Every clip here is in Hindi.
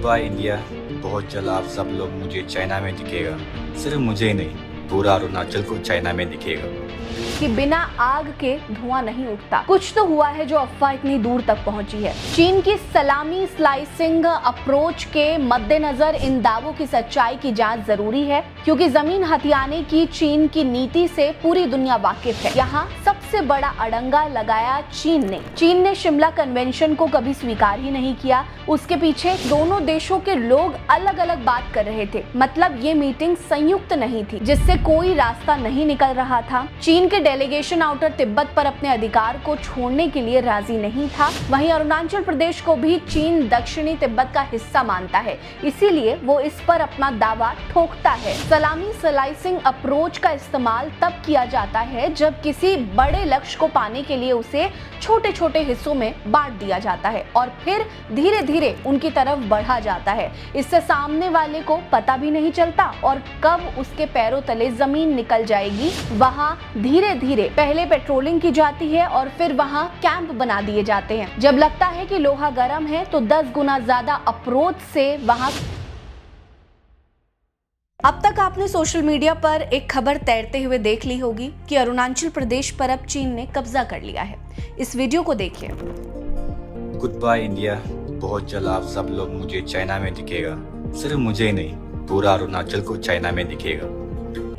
Good by India. बहुत जल्द आप सब लोग मुझे चाइना में दिखेगा। सिर्फ मुझे ही नहीं, पूरा अरुणाचल को चाइना में दिखेगा। कि बिना आग के धुआं नहीं उठता। कुछ तो हुआ है जो अफवाह इतनी दूर तक पहुंची है। चीन की सलामी स्लाइसिंग अप्रोच के मद्देनजर इन दावों की सच्चाई की जांच जरूरी है, क्योंकि जमीन हथियाने की चीन की नीति से पूरी दुनिया वाकिफ है। यहाँ सबसे बड़ा अड़ंगा लगाया चीन ने शिमला कन्वेंशन को कभी स्वीकार ही नहीं किया। उसके पीछे दोनों देशों के लोग अलग अलग बात कर रहे थे। मतलब ये मीटिंग संयुक्त नहीं थी, जिससे कोई रास्ता नहीं निकल रहा था। चीन के डेलीगेशन आउटर तिब्बत पर अपने अधिकार को छोड़ने के लिए राजी नहीं था। वहीं अरुणाचल प्रदेश को भी चीन दक्षिणी तिब्बत का हिस्सा मानता है, इसीलिए वो इस पर अपना दावा ठोकता है। सलामी स्लाइसिंग अप्रोच का इस्तेमाल तब किया जाता है जब किसी बड़े लक्ष्य को पाने के लिए उसे छोटे छोटे हिस्सों में बांट दिया जाता है और फिर धीरे धीरे उनकी तरफ बढ़ा जाता है। इससे सामने वाले को पता भी नहीं चलता और कब उसके पैरों तले जमीन निकल जाएगी। वहाँ धीरे धीरे पहले पेट्रोलिंग की जाती है और फिर वहाँ कैंप बना दिए जाते हैं। जब लगता है कि लोहा गर्म है तो 10 गुना ज्यादा अप्रोच से वहाँ। अब तक आपने सोशल मीडिया पर एक खबर तैरते हुए देख ली होगी कि अरुणाचल प्रदेश पर अब चीन ने कब्जा कर लिया है। इस वीडियो को देखिए। Good by India. बहुत जल्द आप सब लोग मुझे चाइना में दिखेगा। सिर्फ मुझे ही नहीं, पूरा अरुणाचल को चाइना में दिखेगा।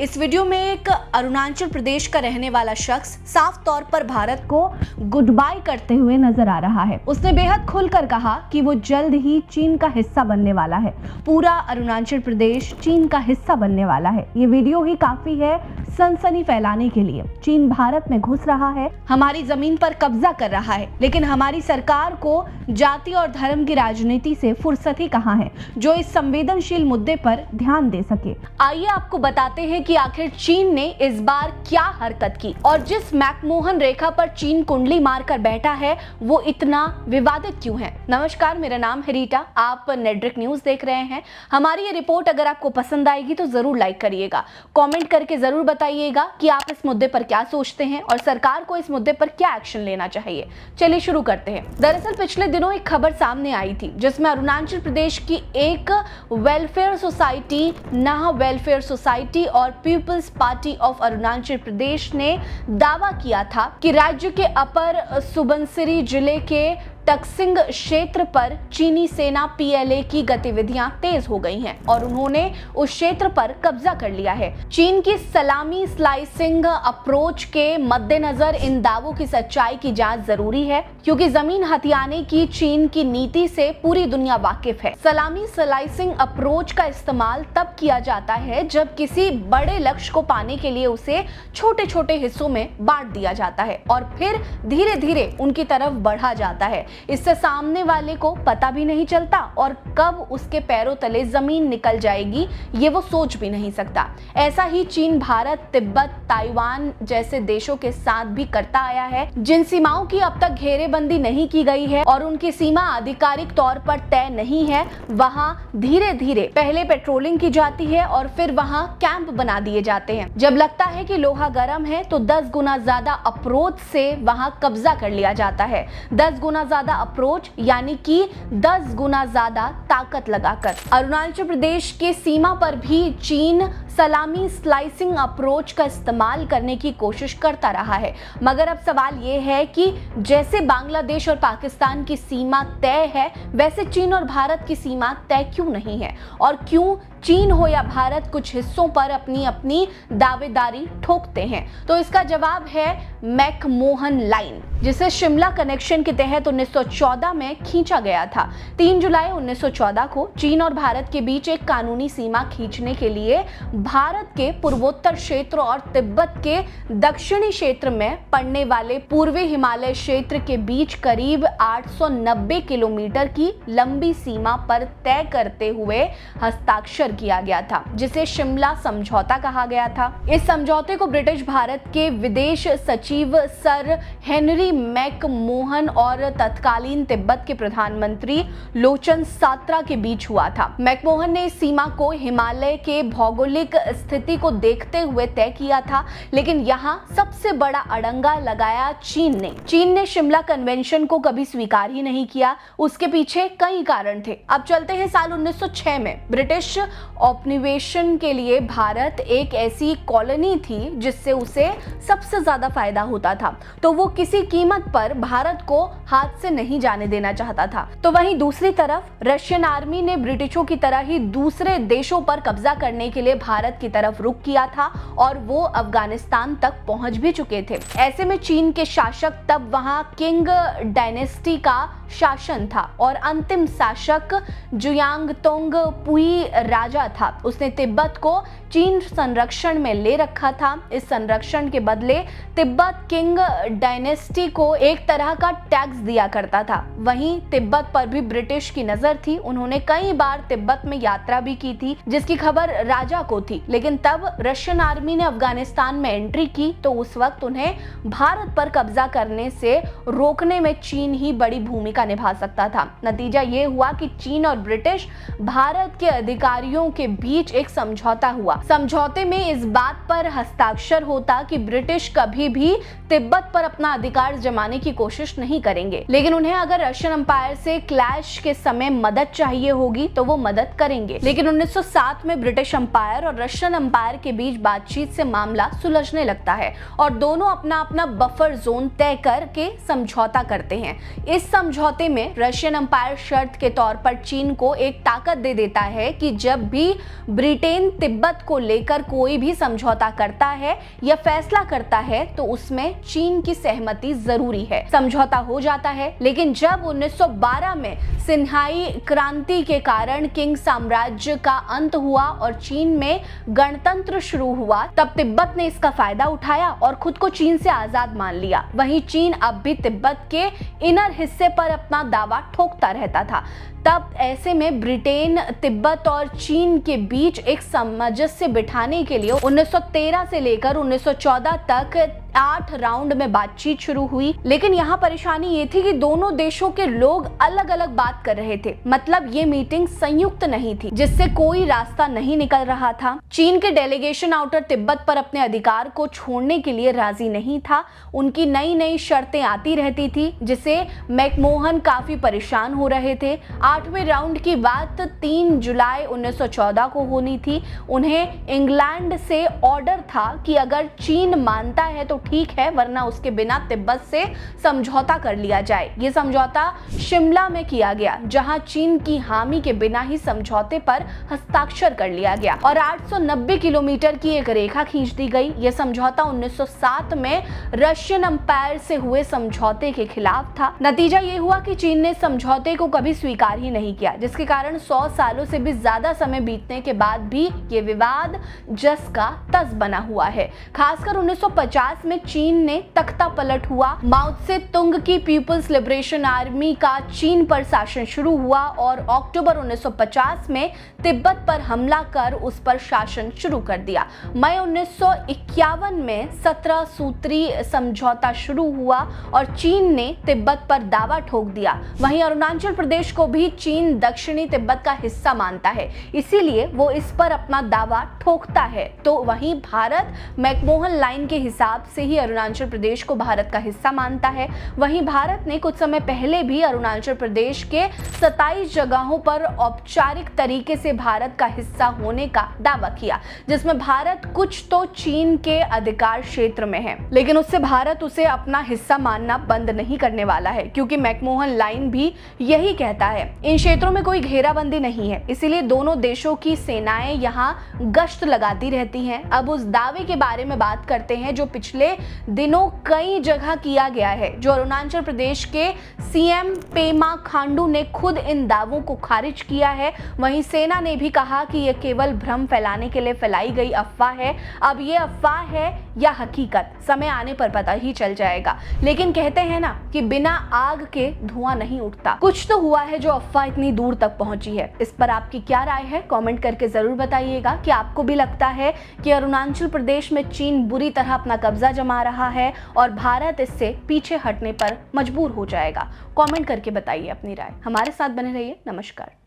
इस वीडियो में एक अरुणाचल प्रदेश का रहने वाला शख्स साफ तौर पर भारत को गुड बाय करते हुए नजर आ रहा है। उसने बेहद खुलकर कहा कि वो जल्द ही चीन का हिस्सा बनने वाला है। पूरा अरुणाचल प्रदेश चीन का हिस्सा बनने वाला है। ये वीडियो ही काफी है सनसनी फैलाने के लिए। चीन भारत में घुस रहा है, हमारी जमीन पर कब्जा कर रहा है, लेकिन हमारी सरकार को जाति और धर्म की राजनीति से फुर्सत ही कहाँ है जो इस संवेदनशील मुद्दे पर ध्यान दे सके। आइए आपको बताते हैं कि आखिर चीन ने इस बार क्या हरकत की और जिस मैकमोहन रेखा पर चीन कुंडली मारकर बैठा है वो इतना विवादित क्यों है। नमस्कार, मेरा नाम है रीटा, आप नेटड्रिक न्यूज देख रहे हैं। हमारी ये रिपोर्ट अगर आपको पसंद आएगी तो जरूर लाइक करिएगा, कमेंट करके जरूर बताइएगा कि आप इस मुद्दे पर क्या सोचते हैं और सरकार को इस मुद्दे पर क्या एक्शन लेना चाहिए। चलिए शुरू करते हैं। दरअसल पिछले दिनों एक खबर सामने आई थी जिसमें अरुणाचल प्रदेश की एक वेलफेयर सोसाइटी, नाह वेलफेयर सोसाइटी और peoples party of Arunachal Pradesh ने दावा किया था कि राज्य के अपर सुबनसिरी जिले के टक्सिंग क्षेत्र पर चीनी सेना पीएलए की गतिविधियां तेज हो गई हैं और उन्होंने उस क्षेत्र पर कब्जा कर लिया है। चीन की सलामी स्लाइसिंग अप्रोच के मद्देनजर इन दावों की सच्चाई की जांच जरूरी है, क्योंकि जमीन हथियाने की चीन की नीति से पूरी दुनिया वाकिफ है। सलामी स्लाइसिंग अप्रोच का इस्तेमाल तब किया जाता है जब किसी बड़े लक्ष्य को पाने के लिए उसे छोटे छोटे हिस्सों में बांट दिया जाता है और फिर धीरे धीरे उनकी तरफ बढ़ा जाता है। इससे सामने वाले को पता भी नहीं चलता और कब उसके पैरों तले जमीन निकल जाएगी ये वो सोच भी नहीं सकता। ऐसा ही चीन भारत, तिब्बत, ताइवान जैसे देशों के साथ भी करता आया है, जिन सीमाओं की अब तक घेरेबंदी नहीं की गई है और उनकी सीमा आधिकारिक तौर पर तय नहीं है। वहां धीरे धीरे पहले पेट्रोलिंग की जाती है और फिर वहां कैंप बना दिए जाते हैं। जब लगता है कि लोहा गर्म है तो 10 गुना ज्यादा अप्रोच से वहां कब्जा कर लिया जाता है। 10 गुना ज्यादा अप्रोच यानी कि 10 गुना ज्यादा ताकत लगाकर। अरुणाचल प्रदेश के सीमा पर भी चीन सलामी स्लाइसिंग अप्रोच का इस्तेमाल करने की कोशिश करता रहा है, मगर अब सवाल ये है कि जैसे बांग्लादेश और पाकिस्तान की सीमा तय है वैसे चीन और भारत की सीमा तय क्यों नहीं है और क्यों चीन हो या भारत कुछ हिस्सों पर अपनी अपनी दावेदारी ठोकते हैं। तो इसका जवाब है मैकमोहन लाइन, जिसे शिमला कनेक्शन के तहत 1914 में खींचा गया था। 3 जुलाई 1914 को चीन और भारत के बीच एक कानूनी सीमा खींचने के लिए भारत के पूर्वोत्तर क्षेत्र और तिब्बत के दक्षिणी क्षेत्र में पड़ने वाले पूर्वी हिमालय क्षेत्र के बीच करीब 890 किलोमीटर की लंबी सीमा पर तय करते हुए हस्ताक्षर किया गया था, जिसे शिमला समझौता कहा गया था। इस समझौते को ब्रिटिश भारत के विदेश सचिव सर हेनरी मैकमोहन और तत्कालीन तिब्बत के प्रधानमंत्री लोचन सात्रा के बीच हुआ था। मैकमोहन ने इस सीमा को हिमालय के भौगोलिक भौगोलिक स्थिति को देखते हुए तय किया था, लेकिन यहाँ सबसे बड़ा अड़ंगा लगाया चीन ने शिमला कन्वेंशन को कभी स्वीकार ही नहीं किया। उसके पीछे कई कारण थे। अब चलते हैं साल 1906 में। ब्रिटिश औपनिवेशन के लिए भारत एक ऐसी कॉलोनी थी जिससे उसे सबसे ज्यादा फायदा होता था, तो वो किसी कीमत पर भारत को हाथ से नहीं जाने देना चाहता था। तो वहीं दूसरी तरफ रशियन आर्मी ने ब्रिटिशों की तरह ही दूसरे देशों पर कब्जा करने के लिए भारत की तरफ रुख किया था और वो अफगानिस्तान तक पहुंच भी चुके थे। ऐसे में चीन के शासक, तब वहां किंग डायनेस्टी का शासन था और अंतिम शासक जुयांगतोंग पुई राजा था। उसने तिब्बत को चीन संरक्षण में ले रखा था। इस संरक्षण के बदले तिब्बत किंग डायनेस्टी को एक तरह का टैक्स दिया करता था। वहीं तिब्बत पर भी ब्रिटिश की नजर थी। उन्होंने कई बार तिब्बत में यात्रा भी की थी, जिसकी खबर राजा को थी। लेकिन तब रशियन आर्मी ने अफगानिस्तान में एंट्री की, तो उस वक्त उन्हें भारत पर कब्जा करने से रोकने में चीन ही बड़ी भूमिका निभा सकता था। नतीजा ये हुआ कि चीन और ब्रिटिश भारत के अधिकारियों के बीच एक समझौता हुआ। समझौते में इस बात पर हस्ताक्षर होता कि ब्रिटिश कभी भी तिब्बत पर अपना अधिकार जमाने की कोशिश नहीं करेंगे, लेकिन उन्हें अगर रशियन एम्पायर से क्लैश के समय मदद चाहिए होगी तो वो मदद करेंगे। लेकिन 1907 में ब्रिटिश एम्पायर और रशियन एम्पायर के बीच बातचीत से मामला सुलझने लगता है और दोनों अपना अपना बफर जोन तय करके समझौता करते हैं। इस समझौते में रशियन एम्पायर शर्त के तौर पर चीन को एक ताकत दे देता है कि जब भी ब्रिटेन तिब्बत को लेकर कोई भी समझौता करता है या फैसला करता है तो उसमें चीन की सहमति जरूरी है। समझौता हो जाता है, लेकिन जब 1912 में सिन्हाई क्रांति के कारण किंग साम्राज्य का अंत हुआ और चीन में गणतंत्र शुरू हुआ, तब तिब्बत ने इसका फायदा उठाया और खुद को चीन से आजाद मान लिया। वहीं चीन अब भी तिब्बत के इनर हिस्से पर अपना दावा ठोकता रहता था। तब ऐसे में ब्रिटेन, तिब्बत और चीन के बीच एक सामंजस्य बिठाने के लिए 1913 से लेकर 1914 तक 8 राउंड में बातचीत शुरू हुई। लेकिन यहाँ परेशानी ये थी कि दोनों देशों के लोग अलग अलग बात कर रहे थे। मतलब ये मीटिंग संयुक्त नहीं थी, जिससे कोई रास्ता नहीं निकल रहा था। चीन के डेलीगेशन आउटर तिब्बत पर अपने अधिकार को छोड़ने के लिए राजी नहीं था। उनकी नई नई शर्तें आती रहती थी, जिससे मैकमोहन काफी परेशान हो रहे थे। 8वें राउंड की बात 3 जुलाई 1914 को होनी थी। उन्हें इंग्लैंड से ऑर्डर था कि अगर चीन मानता है तो ठीक है, वरना उसके बिना तिब्बत से समझौता कर लिया जाए। ये समझौता शिमला में किया गया, जहां चीन की हामी के बिना ही समझौते पर हस्ताक्षर कर लिया गया और 890 किलोमीटर की एक रेखा खींच दी गई। यह समझौता 1907 में रशियन एम्पायर से हुए समझौते के खिलाफ था। नतीजा ये हुआ कि चीन ने समझौते को कभी स्वीकार ही नहीं किया, जिसके कारण 100 सालों से भी ज्यादा समय बीतने के बाद भी ये विवाद जस का तस बना हुआ है। खासकर 1950 में चीन ने तख्ता पलट हुआ। माओ से तुंग की पीपुल्स लिबरेशन आर्मी का चीन पर शासन शुरू हुआ और अक्टूबर 1950 में तिब्बत पर हमला कर उस पर शासन शुरू कर दिया। मई 1951 में 17 सूत्री समझौता शुरू हुआ और चीन ने तिब्बत पर दावा ठोक दिया। वहीं अरुणाचल प्रदेश को भी चीन दक्षिणी तिब्बत का हिस्सा मानता है, इसीलिए वो इस पर अपना दावा ठोकता है। तो वहीं भारत मैकमोहन लाइन के हिसाब से ही अरुणाचल प्रदेश को भारत का हिस्सा मानता है। वहीं भारत ने कुछ समय पहले भी अरुणाचल प्रदेश के 27 जगहों पर औपचारिक तरीके से भारत का हिस्सा होने का दावा किया, जिसमें भारत कुछ तो चीन के अधिकार क्षेत्र में है, लेकिन उससे भारत उसे अपना हिस्सा मानना बंद नहीं करने वाला है, क्योंकि मैकमोहन लाइन भी यही कहता है। इन क्षेत्रों में कोई घेराबंदी नहीं है, इसीलिए दोनों देशों की सेनाएं यहाँ गश्त लगाती रहती हैं। अब उस दावे के बारे में बात करते हैं जो पिछले दिनों कई जगह किया गया है, जो अरुणाचल प्रदेश के सीएम पेमा खांडू ने खुद इन दावों को खारिज किया है। वहीं सेना ने भी कहा कि यह केवल भ्रम फैलाने के लिए फैलाई गई अफवाह है। अब ये अफवाह है या हकीकत, समय आने पर पता ही चल जाएगा। लेकिन कहते हैं ना कि बिना आग के धुआं नहीं उठता। कुछ तो हुआ है जो अफवाह इतनी दूर तक पहुंची है। इस पर आपकी क्या राय है, कमेंट करके जरूर बताइएगा कि आपको भी लगता है कि अरुणाचल प्रदेश में चीन बुरी तरह अपना कब्जा जमा रहा है और भारत इससे पीछे हटने पर मजबूर हो जाएगा। कमेंट करके बताइए अपनी राय। हमारे साथ बने रहिए। नमस्कार।